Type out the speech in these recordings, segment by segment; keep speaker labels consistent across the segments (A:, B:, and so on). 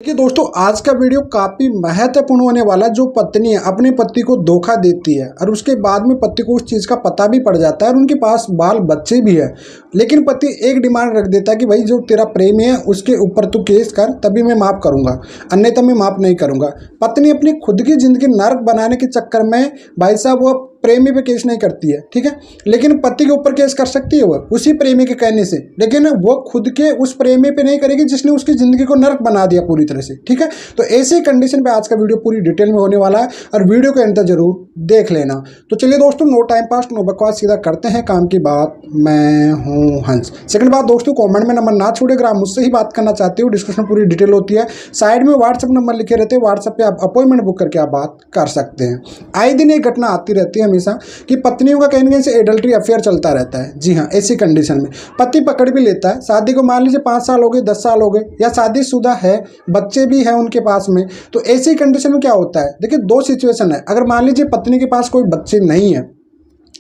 A: कि दोस्तों आज का वीडियो काफ़ी महत्वपूर्ण होने वाला। जो पत्नी है अपने पति को धोखा देती है और उसके बाद में पति को उस चीज़ का पता भी पड़ जाता है और उनके पास बाल बच्चे भी है, लेकिन पति एक डिमांड रख देता है कि भाई जो तेरा प्रेमी है उसके ऊपर तू केस कर तभी मैं माफ़ करूंगा, अन्यथा मैं माफ़ नहीं करूंगा। पत्नी अपनी खुद की ज़िंदगी नर्क बनाने के चक्कर में भाई साहब वो प्रेमी पे केस नहीं करती है, ठीक है, लेकिन पति के ऊपर केस कर सकती है वो उसी प्रेमी के कहने से, लेकिन वो खुद के उस प्रेमी पे नहीं करेगी जिसने उसकी ज़िंदगी को नर्क बना दिया पूरी तरह से, ठीक है। तो ऐसी कंडीशन पे आज का वीडियो पूरी डिटेल में होने वाला है और वीडियो को अंत तक जरूर देख लेना। तो चलिए दोस्तों, नो टाइम पास नो बकवास, सीधा करते हैं काम की बात। मैं हूँ हंस। सेकंड बात दोस्तों, कमेंट में नंबर ना छोड़े, अगर आप मुझसे ही बात करना चाहते हो डिस्कशन पूरी डिटेल होती है, साइड में व्हाट्सअप नंबर लिखे रहते हैं, व्हाट्सअप पे आप अपॉइंटमेंट बुक करके आप बात कर सकते हैं। आए दिन एक घटना आती रहती है हमेशा कि पत्नियों का कहीं ना कहीं से एडल्ट्री अफेयर चलता रहता है। जी हाँ, ऐसी कंडीशन में पति पकड़ भी लेता है, शादी को मान लीजिए 5 साल हो गए, 10 साल हो गए, या शादीशुदा है, बच्चे भी हैं उनके पास में, तो ऐसी कंडीशन में क्या होता है, देखिए दो सिचुएशन है। अगर मान लीजिए पत्नी के पास कोई बच्चे नहीं है,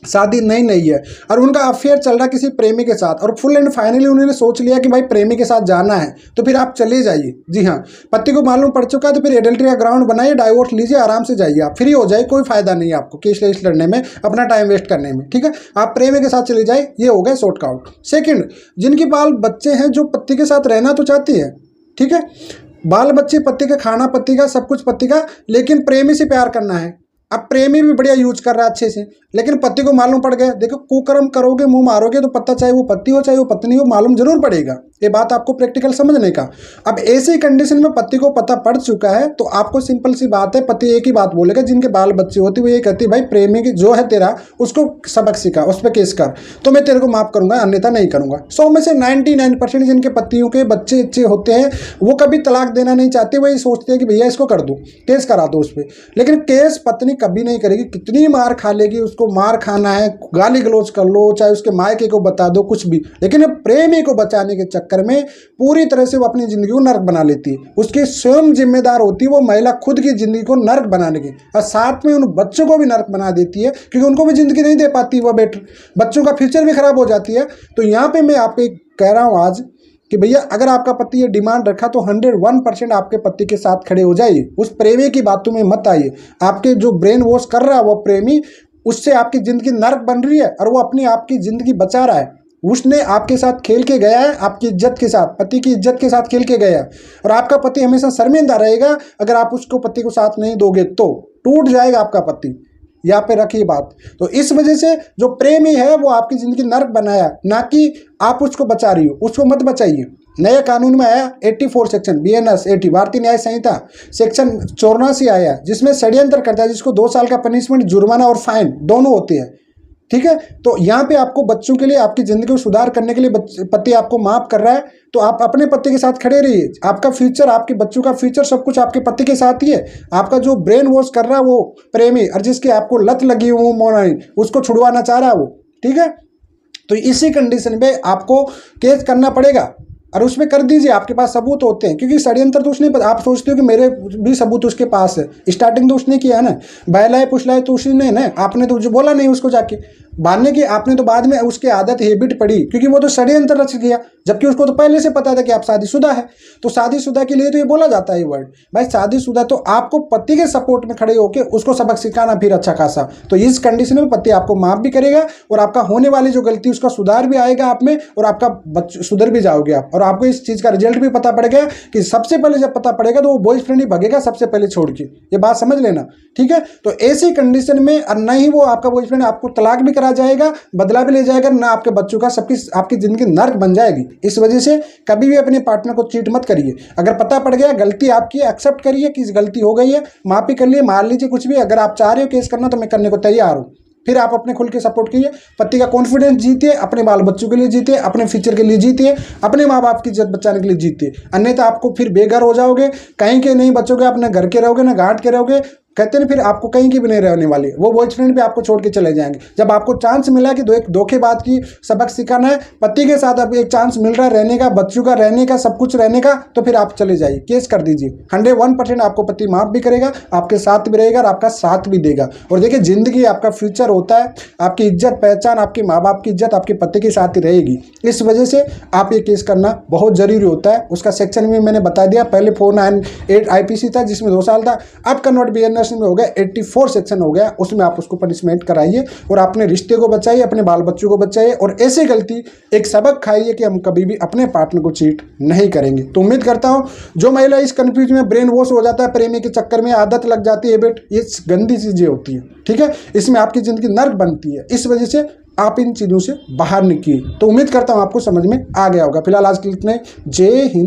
A: शादी नहीं है और उनका अफेयर चल रहा है किसी प्रेमी के साथ और फुल एंड फाइनली उन्होंने सोच लिया कि भाई प्रेमी के साथ जाना है, तो फिर आप चले जाइए। जी हाँ, पति को मालूम पड़ चुका है तो फिर एडल्ट्री का ग्राउंड बनाइए, डाइवोर्स लीजिए, आराम से जाइए, आप फ्री हो जाए, कोई फायदा नहीं है आपको केस वेस लड़ने में, अपना टाइम वेस्ट करने में, ठीक है। आप प्रेमी के साथ चले जाए, ये हो गए शॉर्टकट। सेकेंड, जिनकी बाल बच्चे हैं, जो पति के साथ रहना तो चाहती है, ठीक है, बाल बच्चे पति का, खाना पति का, सब कुछ पति का, लेकिन प्रेमी से प्यार करना है। अब प्रेमी भी बढ़िया यूज कर रहा है अच्छे से, लेकिन पति को मालूम पड़ गया, देखो कुकर्म करोगे, मुंह मारोगे तो पता, चाहे वो पति हो चाहे वो पत्नी हो, मालूम जरूर पड़ेगा। ये बात आपको प्रैक्टिकल समझने का। अब ऐसी कंडीशन में पति को पता पड़ चुका है तो आपको सिंपल सी बात है, पति एक ही बात बोलेगा, जिनके बाल बच्चे होते वो ये कहती भाई प्रेमी की जो है तेरा, उसको सबक सिखा, उस पर केस कर, तो मैं तेरे को माफ करूंगा, अन्यथा नहीं करूंगा। 100 में से 99% जिनके पतियों के बच्चे अच्छे होते हैं वो कभी तलाक देना नहीं चाहते, वही सोचते हैं कि भैया इसको कर दो, केस करा दो उस पर, लेकिन केस पत्नी कभी नहीं करेगी। कितनी मार खा लेगी, उसको मार खाना है, गाली गलौज कर लो, चाहे उसके मायके को बता दो, कुछ भी, लेकिन प्रेमी को बचाने के चक्कर में पूरी तरह से वो अपनी जिंदगी को नर्क बना लेती है। उसकी स्वयं जिम्मेदार होती है वो महिला खुद की जिंदगी को नर्क बनाने की, और साथ में उन बच्चों को भी नर्क बना देती है, क्योंकि उनको भी जिंदगी नहीं दे पाती वो बेटर, बच्चों का फ्यूचर भी खराब हो जाती है। तो यहाँ पे मैं आपको कह रहा हूँ आज कि भैया अगर आपका पति ये डिमांड रखा तो 101% आपके पति के साथ खड़े हो जाइए, उस प्रेमी की बातों में मत आइए। आपके जो ब्रेन वॉश कर रहा है वो प्रेमी, उससे आपकी ज़िंदगी नर्क बन रही है और वो अपनी आपकी ज़िंदगी बचा रहा है। उसने आपके साथ खेल के गया है, आपकी इज्जत के साथ, पति की इज्जत के साथ खेल के गया है, और आपका पति हमेशा शर्मिंदा रहेगा अगर आप उसको पति को साथ नहीं दोगे, तो टूट जाएगा आपका पति। यहाँ पे रखिए बात। तो इस वजह से जो प्रेमी है वो आपकी ज़िंदगी नर्क बनाया, ना कि आप उसको बचा रही हो, उसको मत बचाइए। नए कानून में आया 84 सेक्शन BNS 80 भारतीय न्याय संहिता सेक्शन 84 आया, जिसमें षड्यंत्र करता है, जिसको 2 साल का पनिशमेंट, जुर्माना और फाइन दोनों होते हैं, ठीक है। तो यहाँ पे आपको बच्चों के लिए, आपकी ज़िंदगी को सुधार करने के लिए पति आपको माफ़ कर रहा है, तो आप अपने पति के साथ खड़े रहिए। आपका फ्यूचर, आपके बच्चों का फ्यूचर, सब कुछ आपके पति के साथ ही है। आपका जो ब्रेन वॉश कर रहा है वो प्रेमी, और जिसकी आपको लत लगी वो मोनाई, उसको छुड़वाना चाह रहा है वो, ठीक है। तो इसी कंडीशन में आपको केस करना पड़ेगा और उसमें कर दीजिए, आपके पास सबूत होते हैं, क्योंकि षड्यंत्र तो उसने, आप सोचते हो कि मेरे भी सबूत उसके पास है, स्टार्टिंग तो उसने किया है ना, बहलाए पुछलाए तो उसने ना, आपने तो जो बोला नहीं उसको जाके मानने की, आपने तो बाद में उसकी आदत हैबिट पड़ी, क्योंकि वो तो षड्यंत्र रच गया, जबकि उसको तो पहले से पता था कि आप शादीशुदा है। तो शादीशुदा के लिए तो ये बोला जाता है ये वर्ड, भाई शादीशुदा, तो आपको पति के सपोर्ट में खड़े होकर उसको सबक सिखाना फिर अच्छा खासा। तो इस कंडीशन में पति आपको माफ भी करेगा और आपका होने वाली जो गलती उसका सुधार भी आएगा आप में, और आपका सुधर भी जाओगे आप, और आपको इस चीज़ का रिजल्ट भी पता पड़ेगा कि सबसे पहले जब पता पड़ेगा तो वो बॉयफ्रेंड ही भगेगा सबसे पहले छोड़ के, ये बात समझ लेना, ठीक है। तो ऐसी कंडीशन में, और न ही वो आपका बॉयफ्रेंड आपको तलाक भी करा जाएगा, बदला भी ले जाएगा, ना आपके बच्चों का, सबकी आपकी जिंदगी नर्क बन जाएगी। इस वजह से कभी भी अपने पार्टनर को चीट मत करिए। अगर पता पड़ गया गलती आपकी, एक्सेप्ट करिए कि गलती हो गई है, माफी कर लिए, मान लीजिए कुछ भी। अगर आप चाह रहे हो केस करना तो मैं करने को तैयार हूँ, फिर आप अपने खुल के सपोर्ट कीजिए, पति का कॉन्फिडेंस जीतिए, अपने बाल बच्चों के लिए जीतिए, अपने फ्यूचर के लिए जीतिए, अपने माँ बाप की इज्जत बचाने के लिए जीतिए, अन्यथा आपको फिर बेघर हो जाओगे, कहीं के नहीं बचोगे, अपने घर के रहोगे ना घाट के रहोगे, कहते हैं फिर आपको कहीं की भी नहीं रहने वाली, वो बॉयफ्रेंड भी आपको छोड़ के चले जाएंगे। जब आपको चांस मिला कि एक धोखेबाज की सबक सिखाना है, पति के साथ अब एक चांस मिल रहा है रहने का, बच्चों का रहने का, सब कुछ रहने का, तो फिर आप चले जाइए, केस कर दीजिए। 101% आपको पति माफ भी करेगा, आपके साथ भी रहेगा और आपका साथ भी देगा। और देखिए जिंदगी आपका फ्यूचर होता है, आपकी इज्जत पहचान, आपके माँ बाप की इज्जत आपके पति के साथ ही रहेगी। इस वजह से आप ये केस करना बहुत जरूरी होता है। उसका सेक्शन में मैंने बता दिया, पहले 498 IPC था जिसमें 2 साल था, अब कन्वर्ट BNS में हो गया 84 सेक्शन हो गया, उसमें आप उसको पनिशमेंट कराइए और अपने रिश्ते को बचाइए, अपने बाल बच्चों को बचाइए और ऐसे गलती एक सबक खाइए कि हम कभी भी अपने पार्टनर को चीट नहीं करेंगे। तो उम्मीद करता हूं जो महिला इस कंफ्यूजन में ब्रेन वॉश हो जाता है, प्रेमी के चक्कर में आदत लग जाती है, बेट ये गंदी चीजें होती है, ठीक है, इसमें आपकी जिंदगी नर्क बनती है, इस वजह से आप इन चीजों से बाहर निकलिए। तो उम्मीद करता हूं आपको समझ में आ गया होगा। फिलहाल आज के लिए इतना ही। जय हिंद।